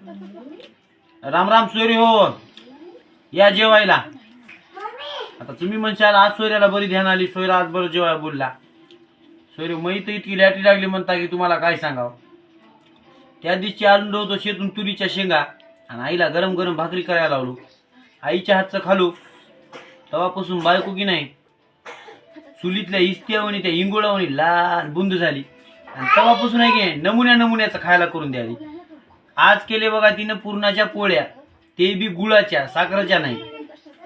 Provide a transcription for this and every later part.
राम राम सोयरे हो, या जेवायला. आता तुम्ही म्हणशाल आज सोयऱ्याला बरी ध्यान आली, सोयरा आज बरं जेवायला बोलला. सोयरे मई तर इतकी लॅटी लागली म्हणता की तुम्हाला काय सांगावं. त्या दिवशी आणलो होतो शेतून तुरीच्या शेंगा आणि आईला गरम गरम भाकरी करायला लावलो. आईच्या हातचं खालो. तेव्हापासून बायको की नाही चुलीतल्या इस्त्यावणी त्या इंगोळावणी लाल बुंद झाली आणि तेव्हापासून आहे की नमुन्या नमुन्याचं खायला करून द्यावी. आज केले बघा तिनं पुरणाच्या पोळ्या, ते बी गुळाच्या, साखरेच्या नाही.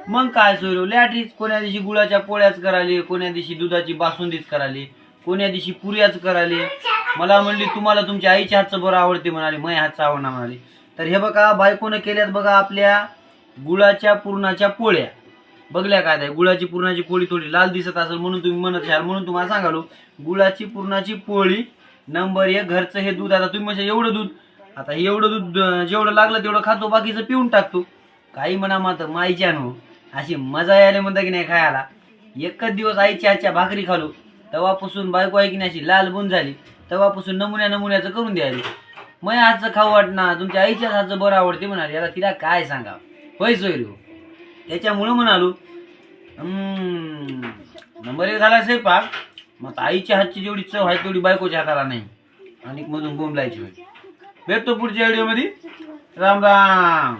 मग काय सोयरो लॅटरीच. कोण्या दिवशी गुळाच्या पोळ्याच कराले, कोण्या दिवशी दुधाची बासुंदीच कराले, कोण्या दिवशी पुऱ्याच कराले. मला म्हणली तुम्हाला तुमच्या आईच्या हातचं बरं आवडते म्हणाले, माझ्या हातचं आवडणार म्हणाले. तर हे बघा बायकोनं केल्यात बघा आपल्या गुळाच्या पुरणाच्या पोळ्या. बघल्या काय गुळाची पुरणाची पोळी थोडी लाल दिसत असेल म्हणून तुम्ही म्हणत असाल, म्हणून तुम्हाला सांगालो गुळाची पुरणाची पोळी नंबर 1. घरचं हे दूध. आता तुम्ही म्हणजे एवढं दूध, आता हे एवढं दूध जेवढं लागलं तेवढं खातो, बाकीचं पिऊन टाकतो. काही म्हणा मात्र माईच्या नो अशी मजा यायला म्हणता की नाही खायला. एकच दिवस आईच्या हातच्या भाकरी खालो, तेव्हापासून बायको आहे की नाही अशी लाल बुंद झाली. तेव्हापासून नमुन्या नमुन्याचं करून द्यायला. माझ्या हातचं खाऊ वाटणार, तुमच्या आईच्याच हातचं बरं आवडते म्हणाले. आता तिला काय सांगा होय सोयरी हो. त्याच्यामुळं म्हणालो नंबर 1 झाला स्वयंपाक. मग आईच्या हातची जेवढी चव आहे तेवढी बायकोच्या हाताला नाही. आणि मधून बोंबलायची होय. भेटतो पुढच्या व्हिडिओ मध्ये. राम राम.